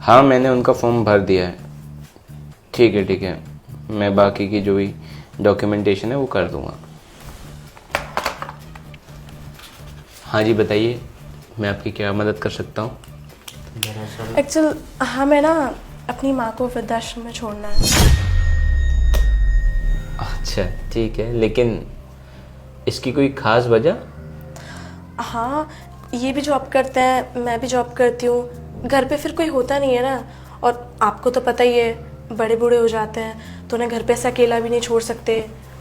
हाँ, मैंने उनका फॉर्म भर दिया है। ठीक है ठीक है, मैं बाकी की जो भी डॉक्यूमेंटेशन है वो कर दूँगा। हाँ जी बताइए, मैं आपकी क्या मदद कर सकता हूँ? एक्चुअल हमें ना अपनी माँ को वृद्धाश्रम में छोड़ना है। अच्छा ठीक है, लेकिन इसकी कोई ख़ास वजह? हाँ, ये भी जॉब करते हैं, मैं भी जॉब करती हूँ, घर पे फिर कोई होता नहीं है ना। और आपको तो पता ही है, बड़े बूढ़े हो जाते हैं तो उन्हें घर पे ऐसे अकेला भी नहीं छोड़ सकते।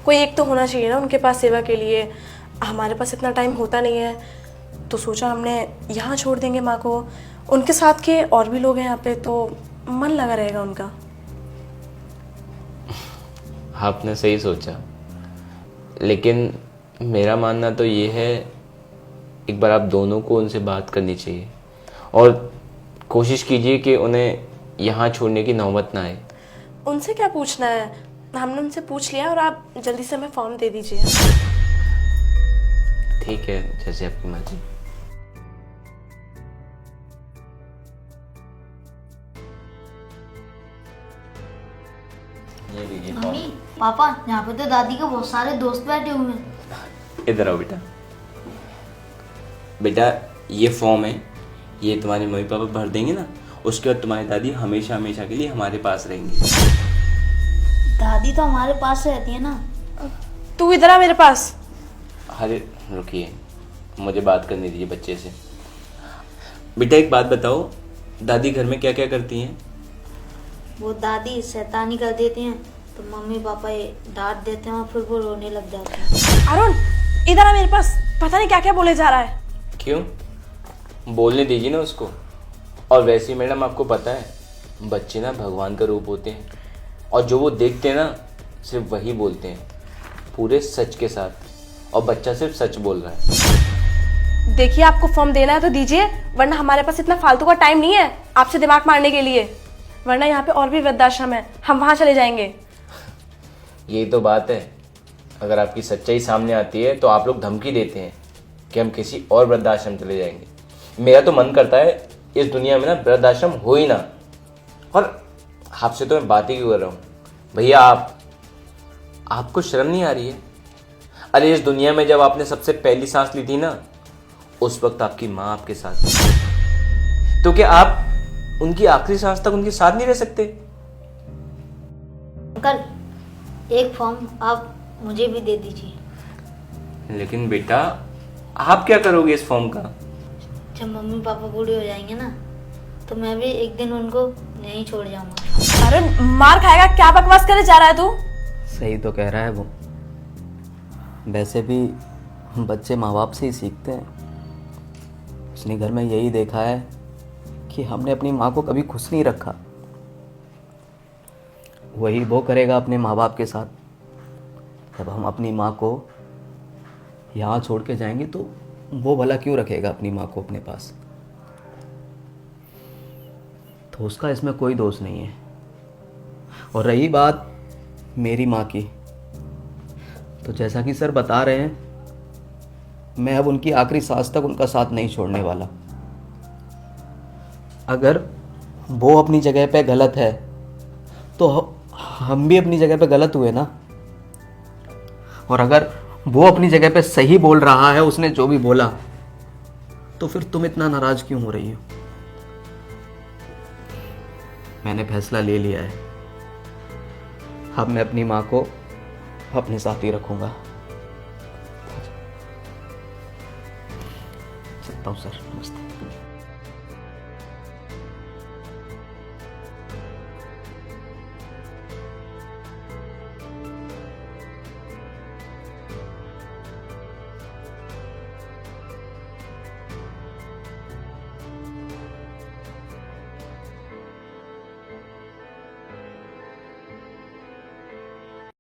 कोई एक तो होना चाहिए ना उनके पास सेवा के लिए। हमारे पास इतना टाइम होता नहीं है, तो सोचा हमने यहाँ छोड़ देंगे माँ को। उनके साथ के और भी लोग हैं यहाँ पे, तो मन लगा रहेगा उनका। आपने सही सोचा, लेकिन मेरा मानना तो ये है, एक बार आप दोनों को उनसे बात करनी चाहिए और कोशिश कीजिए कि उन्हें यहाँ छोड़ने की नौबत ना आए। उनसे क्या पूछना है, हमने उनसे पूछ लिया और आप जल्दी से हमें फॉर्म दे दीजिए। ठीक है, जैसे आपकी मर्जी। ये लीजिए फॉर्म। मम्मी पापा, यहाँ पे तो दादी के बहुत सारे दोस्त बैठे हुए हैं। इधर आओ बेटा। बेटा ये फॉर्म है, ये तुम्हारे मम्मी पापा भर देंगे ना, उसके बाद तुम्हारी दादी हमेशा हमेशा के लिए हमारे पास रहेंगी। दादी तो हमारे पास रहती है ना। तू इधर आ मेरे पास। अरे रुकिए, मुझे बात करने दीजिए बच्चे से। बेटा एक बात बताओ, दादी घर में क्या क्या करती हैं? वो दादी शैतानी कर देती हैं तो मम्मी पापा ये डांट देते हैं और फिर वो रोने लग जाते हैं। अरुण इधर आ मेरे पास, पता नहीं क्या क्या बोले जा रहा है। क्यों? बोलने दीजिए ना उसको। और वैसे ही मैडम आपको पता है, बच्चे ना भगवान का रूप होते हैं और जो वो देखते हैं ना सिर्फ वही बोलते हैं, पूरे सच के साथ। और बच्चा सिर्फ सच बोल रहा है। देखिए आपको फॉर्म देना है तो दीजिए, वरना हमारे पास इतना फालतू का टाइम नहीं है आपसे दिमाग मारने के लिए। वरना यहाँ पे और भी वृद्धाश्रम है, हम वहाँ चले जाएंगे। यही तो बात है, अगर आपकी सच्चाई सामने आती है तो आप लोग धमकी देते हैं कि हम किसी और वृद्धाश्रम चले जाएंगे। मेरा तो मन करता है इस दुनिया में ना वृद्धाश्रम हो ही ना। और आपसे तो मैं बात ही क्यों कर रहा हूँ भैया, आपको शर्म नहीं आ रही है? अरे इस दुनिया में जब आपने सबसे पहली सांस ली थी ना, उस वक्त आपकी माँ आपके साथ थी। तो क्या आप उनकी आखिरी सांस तक उनके साथ नहीं रह सकते? अंकल एक फॉर्म आप मुझे भी दे दीजिए। लेकिन बेटा आप क्या करोगे इस फॉर्म का? जब मम्मी पापा बूढ़े हो जाएंगे ना, तो मैं भी एक दिन उनको नहीं छोड़ जाऊंगा। अरे मार खाएगा, क्या बकवास करे जा रहा है तू? सही तो कह रहा है वो। वैसे भी बच्चे माँ बाप से ही सीखते हैं। उसने घर में यही देखा है कि हमने अपनी माँ को कभी खुश नहीं रखा, वही वो करेगा अपने माँ बाप के साथ। जब हम अपनी माँ को यहाँ छोड़ के जाएंगे तो वो भला क्यों रखेगा अपनी माँ को अपने पास? तो उसका इसमें कोई दोष नहीं है। और रही बात मेरी माँ की, तो जैसा कि सर बता रहे हैं, मैं अब उनकी आखिरी सांस तक उनका साथ नहीं छोड़ने वाला। अगर वो अपनी जगह पे गलत है तो हम भी अपनी जगह पे गलत हुए ना। और अगर वो अपनी जगह पे सही बोल रहा है, उसने जो भी बोला, तो फिर तुम इतना नाराज क्यों हो रही हो? मैंने फैसला ले लिया है, अब मैं अपनी माँ को अपने साथ ही रखूंगा। चलता हूँ सर, नमस्ते।